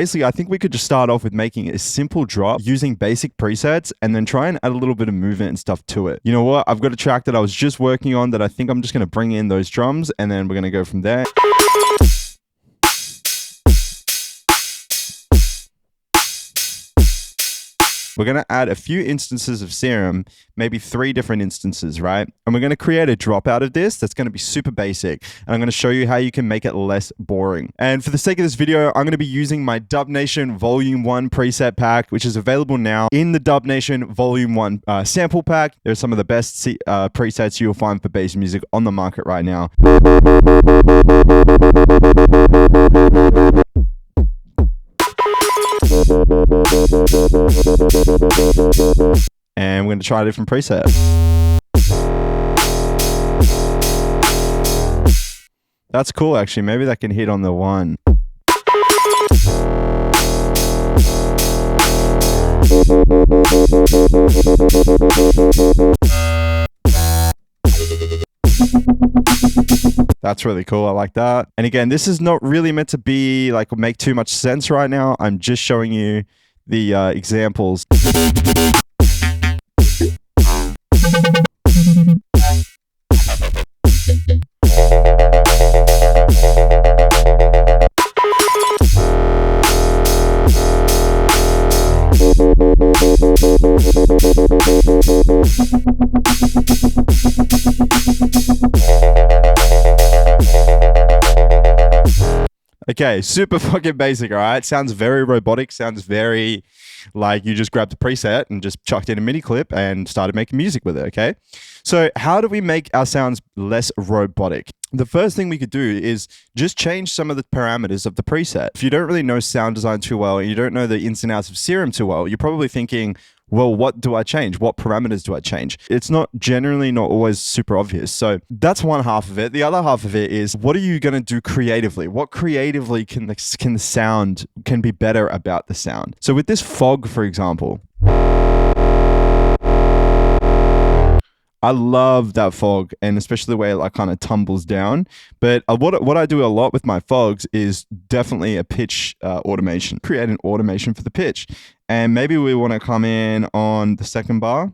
basically, I think we could just start off with making a simple drop using basic presets and then try and add a little bit of movement and stuff to it. You know what? I've got a track that I was just working on that I think I'm just going to bring in those drums and then we're going to go from there. We're going to add a few instances of Serum, maybe 3 different instances, right? And we're going to create a drop out of this that's going to be super basic. And I'm going to show you how you can make it less boring. And for the sake of this video, I'm going to be using my Dubnation Volume 1 preset pack, which is available now in the Dubnation Volume 1 sample pack. They're some of the best presets you'll find for bass music on the market right now. And we're going to try a different preset. That's cool, actually. Maybe that can hit on the 1. That's really cool. I like that. And again, this is not really meant to be like make too much sense right now. I'm just showing you the examples. Okay, super fucking basic, all right? Sounds very robotic, sounds very like you just grabbed a preset and just chucked in a MIDI clip and started making music with it, okay? So how do we make our sounds less robotic? The first thing we could do is just change some of the parameters of the preset. If you don't really know sound design too well and you don't know the ins and outs of Serum too well, you're probably thinking, well, what do I change? What parameters do I change? It's generally not always super obvious. So that's one half of it. The other half of it is, what are you going to do creatively? What creatively can be better about the sound? So with this fog, for example, I love that fog, and especially the way it like kind of tumbles down. But what I do a lot with my fogs is definitely a pitch automation. Create an automation for the pitch. And maybe we want to come in on the second bar.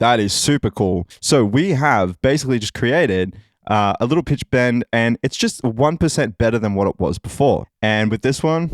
That is super cool. So we have basically just created a little pitch bend, and it's just 1% better than what it was before. And with this one,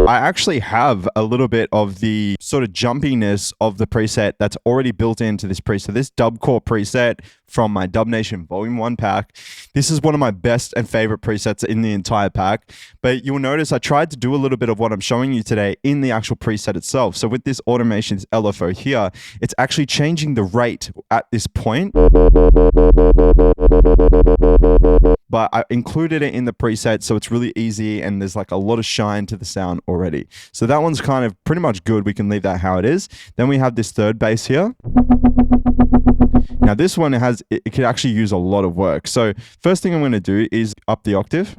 I actually have a little bit of the sort of jumpiness of the preset that's already built into this preset. This dubcore preset from my Dubnation Volume 1 pack. This is one of my best and favorite presets in the entire pack. But you'll notice I tried to do a little bit of what I'm showing you today in the actual preset itself. So with this automation, this LFO here, it's actually changing the rate at this point. But I included it in the preset, so it's really easy and there's like a lot of shine to the sound already. So that one's kind of pretty much good. We can leave that how it is. Then we have this third bass here. Now this one it could actually use a lot of work. So first thing I'm going to do is up the octave.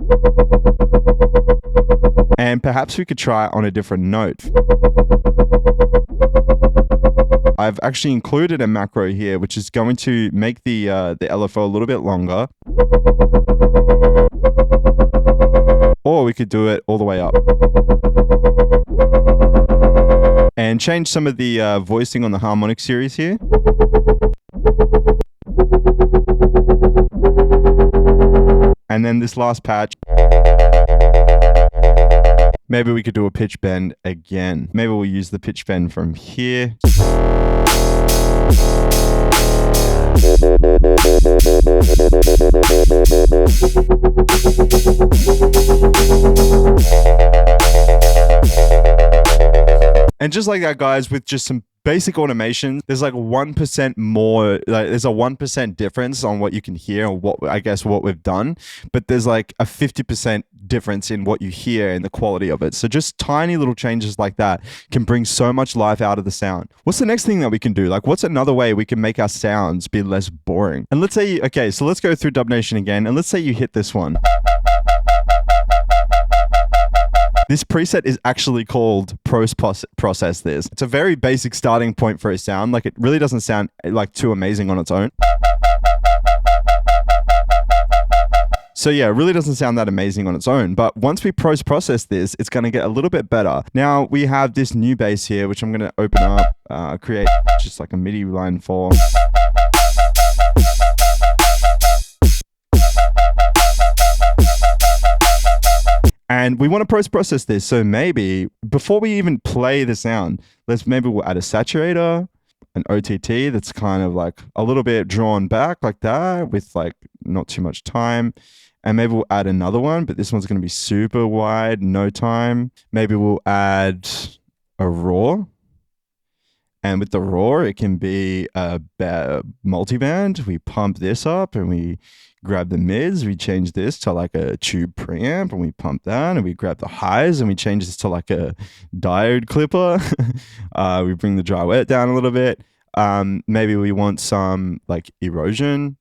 And perhaps we could try it on a different note. I've actually included a macro here, which is going to make the LFO a little bit longer. Or we could do it all the way up. And change some of the voicing on the harmonic series here. And then this last patch, maybe we could do a pitch bend again. Maybe we'll use the pitch bend from here. And just like that, guys, with just some basic automation, there's like 1% more, like there's a 1% difference on what you can hear or what we've done, but there's like a 50% difference in what you hear and the quality of it. So just tiny little changes like that can bring so much life out of the sound. What's the next thing that we can do? Like, what's another way we can make our sounds be less boring? And let's say, okay, so let's go through Dubnation again, and let's say you hit this one. This preset is actually called Process This. It's a very basic starting point for a sound. Like, it really doesn't sound like too amazing on its own. So yeah, it really doesn't sound that amazing on its own. But once we process this, it's going to get a little bit better. Now we have this new bass here, which I'm going to open up, create just like a MIDI line for. And we want to post-process this. So maybe before we even play the sound, we'll add a saturator, an OTT that's kind of like a little bit drawn back like that with like not too much time. And maybe we'll add another one, but this one's going to be super wide, no time. Maybe we'll add a raw. And with the raw, it can be a multiband. We pump this up and we grab the mids. We change this to like a tube preamp and we pump that. And we grab the highs and we change this to like a diode clipper. We bring the dry wet down a little bit. Maybe we want some like erosion,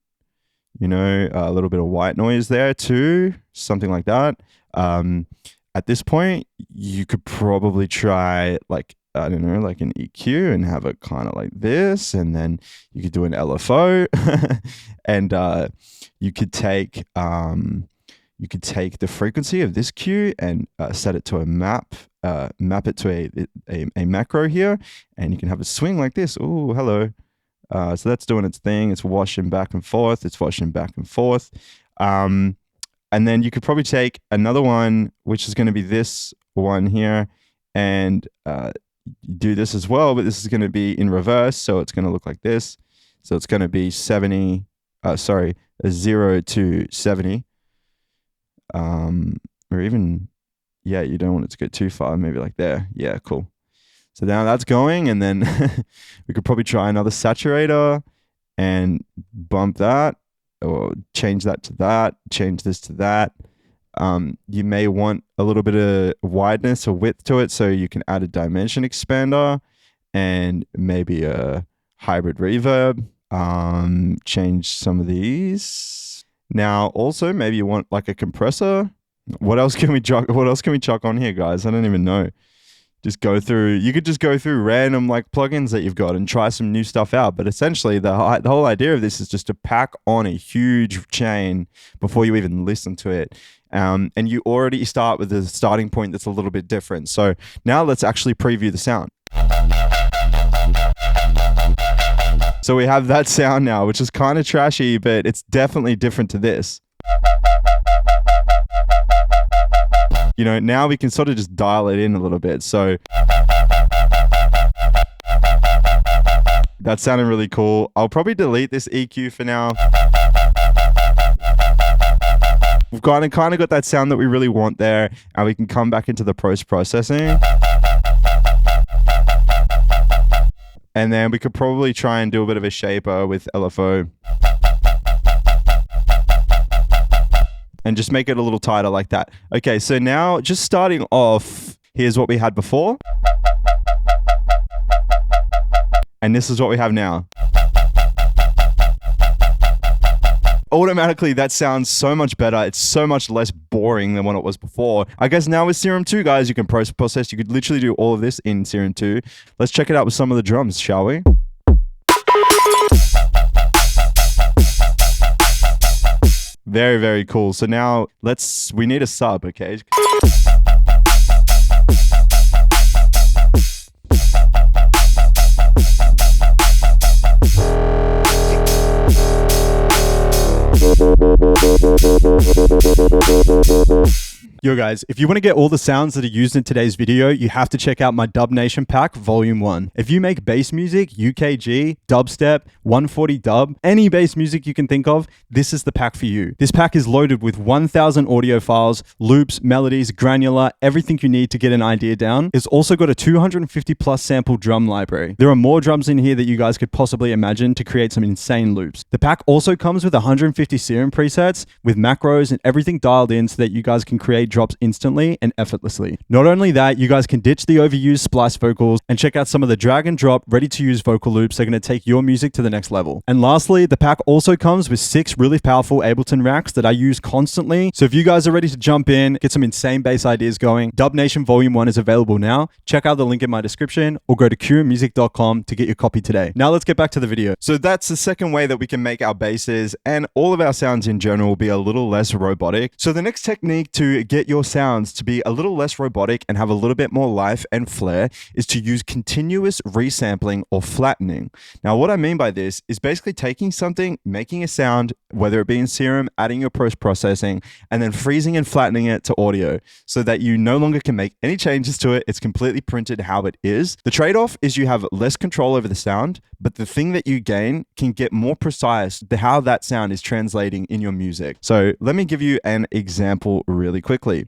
you know, a little bit of white noise there too, something like that. At this point, you could probably try like, I don't know, like an EQ and have it kind of like this, and then you could do an LFO, and you could take the frequency of this cue and set it to a map it to a macro here, and you can have a swing like this. Oh, hello. So that's doing its thing. It's washing back and forth. And then you could probably take another one, which is going to be this one here, and do this as well, but this is going to be in reverse, so it's going to look like this. So it's going to be 0 to 70, or even, yeah, you don't want it to go too far, maybe like there. Yeah, cool. So now that's going, and then we could probably try another saturator and bump that, or change that to that, change this to that. You may want a little bit of wideness or width to it, so you can add a dimension expander and maybe a hybrid reverb. Change some of these. Now, also, maybe you want like a compressor. What else can we chuck on here, guys? I don't even know. You could just go through random like plugins that you've got and try some new stuff out. But essentially, the whole idea of this is just to pack on a huge chain before you even listen to it. And you already start with a starting point that's a little bit different. So now let's actually preview the sound. So we have that sound now, which is kind of trashy, but it's definitely different to this. You know, now we can sort of just dial it in a little bit. So that sounded really cool. I'll probably delete this EQ for now. We've kind of got that sound that we really want there, and we can come back into the post-processing. And then we could probably try and do a bit of a shaper with LFO. And just make it a little tighter like that. Okay, so now just starting off, here's what we had before. And this is what we have now. Automatically, that sounds so much better. It's so much less boring than what it was before. I guess now with Serum 2, guys, you can process. You could literally do all of this in Serum 2. Let's check it out with some of the drums, shall we? Very, very cool. So now we need a sub, okay? Yo guys, if you want to get all the sounds that are used in today's video, you have to check out my Dubnation pack, Volume 1. If you make bass music, UKG, dubstep, 140 dub, any bass music you can think of, this is the pack for you. This pack is loaded with 1,000 audio files, loops, melodies, granular, everything you need to get an idea down. It's also got a 250 plus sample drum library. There are more drums in here that you guys could possibly imagine to create some insane loops. The pack also comes with 150 Serum presets with macros and everything dialed in so that you guys can create beat drops instantly and effortlessly. Not only that, you guys can ditch the overused splice vocals and check out some of the drag and drop ready-to-use vocal loops that are going to take your music to the next level. And lastly, the pack also comes with 6 really powerful Ableton racks that I use constantly. So if you guys are ready to jump in, get some insane bass ideas going, Dubnation Volume 1 is available now. Check out the link in my description or go to kurenmusic.com to get your copy today. Now let's get back to the video. So that's the second way that we can make our basses and all of our sounds in general be a little less robotic. So the next technique to get your sounds to be a little less robotic and have a little bit more life and flair is to use continuous resampling or flattening. Now what I mean by this is basically taking something, making a sound, whether it be in Serum, adding your post-processing, and then freezing and flattening it to audio so that you no longer can make any changes to it. It's completely printed how it is. The trade-off is you have less control over the sound, but the thing that you gain can get more precise how that sound is translating in your music. So let me give you an example really quickly.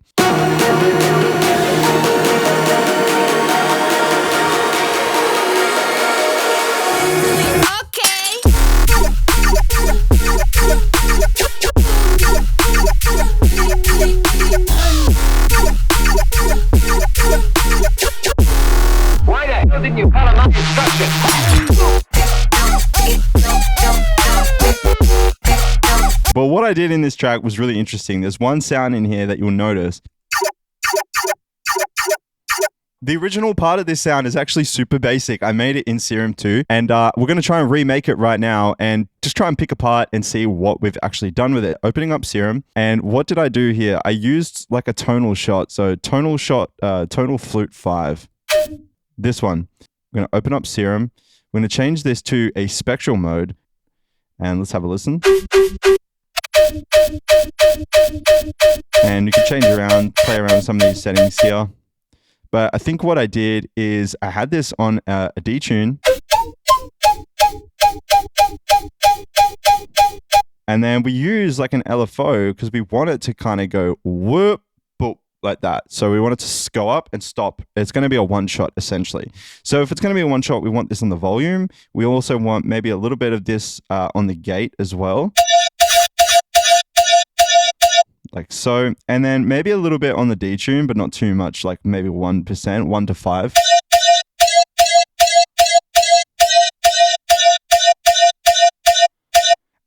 Why the hell didn't you follow my instructions? But what I did in this track was really interesting. There's one sound in here that you'll notice. The original part of this sound is actually super basic. I made it in Serum too, and we're going to try and remake it right now and just try and pick apart and see what we've actually done with it. Opening up Serum, and what did I do here? I used like a tonal shot. So tonal shot, tonal flute 5. This one. I'm going to open up Serum. We're going to change this to a spectral mode, and let's have a listen. And you can change around, play around with some of these settings here. But I think what I did is I had this on a detune. And then we use like an LFO because we want it to kind of go whoop, boop, like that. So we want it to go up and stop. It's going to be a one shot essentially. So if it's going to be a one shot, we want this on the volume. We also want maybe a little bit of this on the gate as well. Like so, and then maybe a little bit on the detune, but not too much, like maybe 1%, 1 to 5.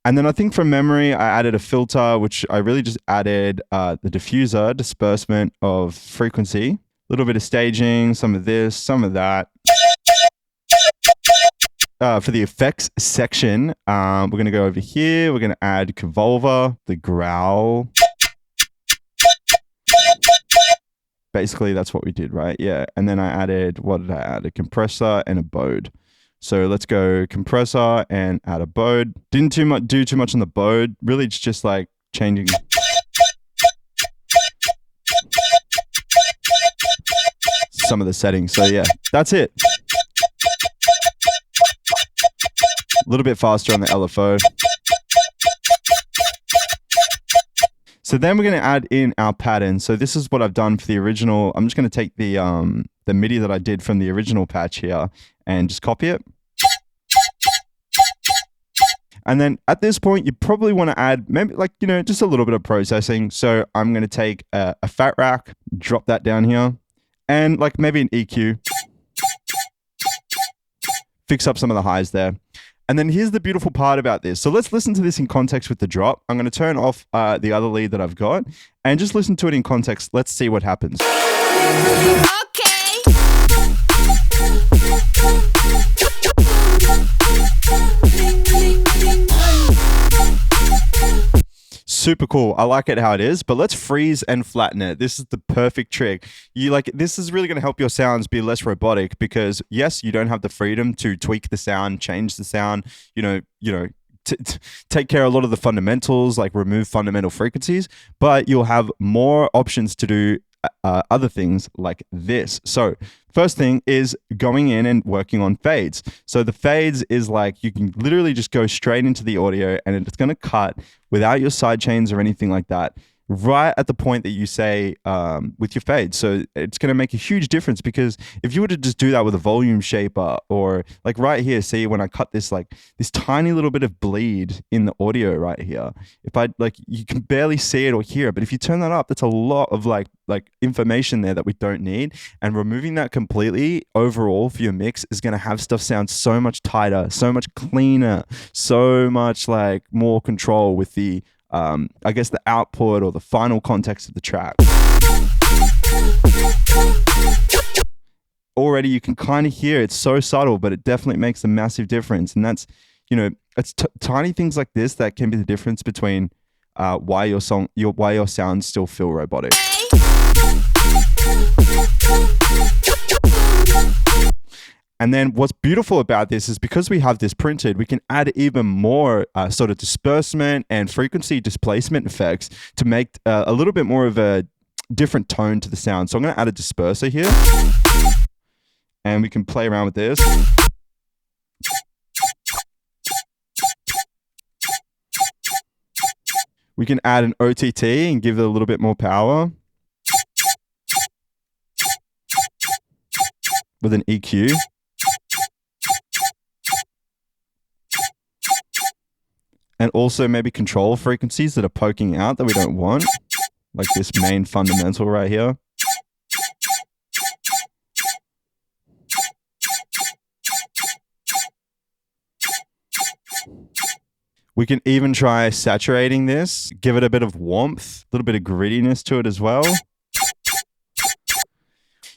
And then I think from memory, I added a filter, which I really just added the diffuser, disbursement of frequency, a little bit of staging, some of this, some of that. For the effects section, we're going to go over here. We're going to add Convolver, the growl. Basically, that's what we did, right? Yeah. And then I added, what did I add? A compressor and a bode. So let's go compressor and add a bode. Didn't do too much on the bode. Really, it's just like changing some of the settings. So yeah, that's it. A little bit faster on the LFO. So then we're going to add in our pattern. So this is what I've done for the original. I'm just going to take the MIDI that I did from the original patch here and just copy it. And then at this point, you probably want to add maybe like, you know, just a little bit of processing. So I'm going to take a fat rack, drop that down here, and like maybe an EQ. Fix up some of the highs there. And then here's the beautiful part about this. So let's listen to this in context with the drop. I'm going to turn off the other lead that I've got and just listen to it in context. Let's see what happens. Super cool. I like it how it is, but let's freeze and flatten it. This is the perfect trick. This is really going to help your sounds be less robotic because yes, you don't have the freedom to tweak the sound, change the sound, take care of a lot of the fundamentals, like remove fundamental frequencies, but you'll have more options to do other things like this. So first thing is going in and working on fades. So the fades is like you can literally just go straight into the audio and it's going to cut without your side chains or anything like that. right at the point that you say with your fade. So it's going to make a huge difference, because if you were to just do that with a volume shaper, or like right here, see when I cut this, like this tiny little bit of bleed in the audio right here, if I like, you can barely see it or hear it, but if you turn that up, that's a lot of like information there that we don't need. And removing that completely overall for your mix is going to have stuff sound so much tighter, so much cleaner, so much like more control with the I guess the output or the final context of the track. Already you can kind of hear it's so subtle, but it definitely makes a massive difference. And that's, you know, it's tiny things like this that can be the difference between why your sounds still feel robotic. And then what's beautiful about this is, because we have this printed, we can add even more sort of disbursement and frequency displacement effects to make a little bit more of a different tone to the sound. So I'm going to add a disperser here, and we can play around with this. We can add an OTT and give it a little bit more power with an EQ. And also maybe control frequencies that are poking out that we don't want, like this main fundamental right here. We can even try saturating this, give it a bit of warmth, a little bit of grittiness to it as well.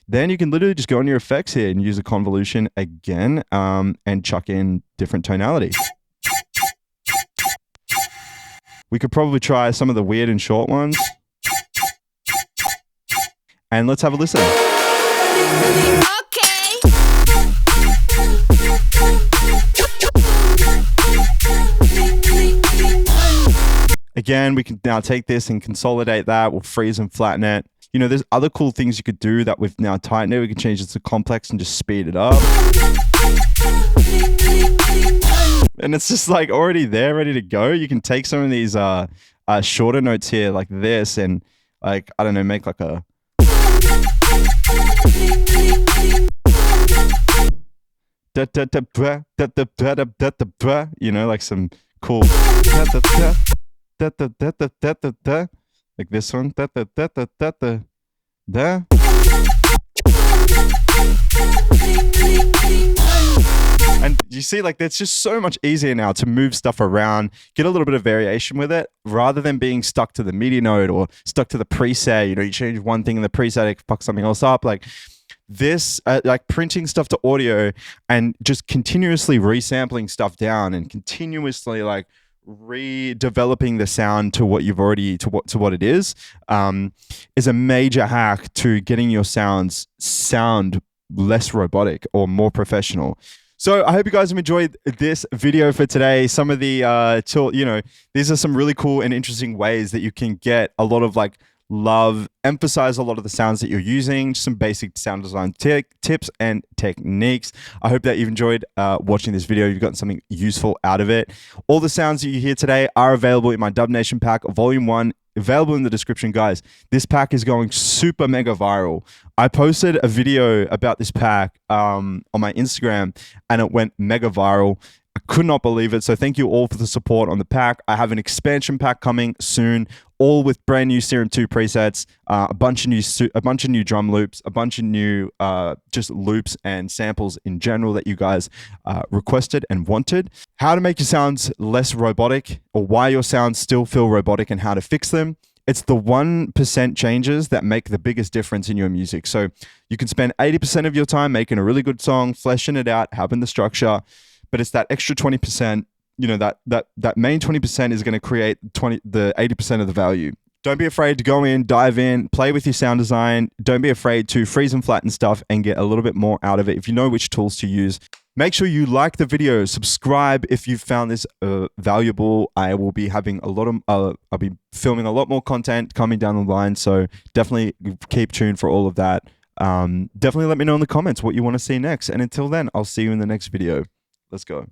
Then you can literally just go on your effects here and use a convolution again, and chuck in different tonality. We could probably try some of the weird and short ones. And let's have a listen. Again, we can now take this and consolidate that. We'll freeze and flatten it. You know, there's other cool things you could do that we've now tightened it. We can change it to complex and just speed it up. And it's just like already there, ready to go. You can take some of these shorter notes here like this and like, I don't know, make like a... You know, like some cool... Like this one. And you see, like, it's just so much easier now to move stuff around, get a little bit of variation with it, rather than being stuck to the MIDI note or stuck to the preset. You know, you change one thing in the preset, it fucks something else up. Like this, like printing stuff to audio and just continuously resampling stuff down and continuously like redeveloping the sound to what you've already to what it is a major hack to getting your sounds sound less robotic or more professional. So I hope you guys have enjoyed this video for today. Some of the, you know, these are some really cool and interesting ways that you can get a lot of like love, emphasize a lot of the sounds that you're using, some basic sound design tips and techniques. I hope that you've enjoyed watching this video. You've gotten something useful out of it. All the sounds that you hear today are available in my Dubnation pack, Volume 1, available in the description, guys. This pack is going super mega viral. I posted a video about this pack on my Instagram and it went mega viral. I could not believe it. So thank you all for the support on the pack. I have an expansion pack coming soon, all with brand new Serum 2 presets, a bunch of new drum loops, a bunch of new just loops and samples in general that you guys requested and wanted. How to make your sounds less robotic, or why your sounds still feel robotic and how to fix them. It's the 1% changes that make the biggest difference in your music. So you can spend 80% of your time making a really good song, fleshing it out, having the structure, but it's that extra 20%, you know, that main 20% is going to create the 80% of the value. Don't be afraid to go in, dive in, play with your sound design. Don't be afraid to freeze and flatten stuff and get a little bit more out of it if you know which tools to use. Make sure you like the video, subscribe if you found this valuable. I will be having a lot of, I'll be filming a lot more content coming down the line. So definitely keep tuned for all of that. Definitely let me know in the comments what you want to see next. And until then, I'll see you in the next video. Let's go.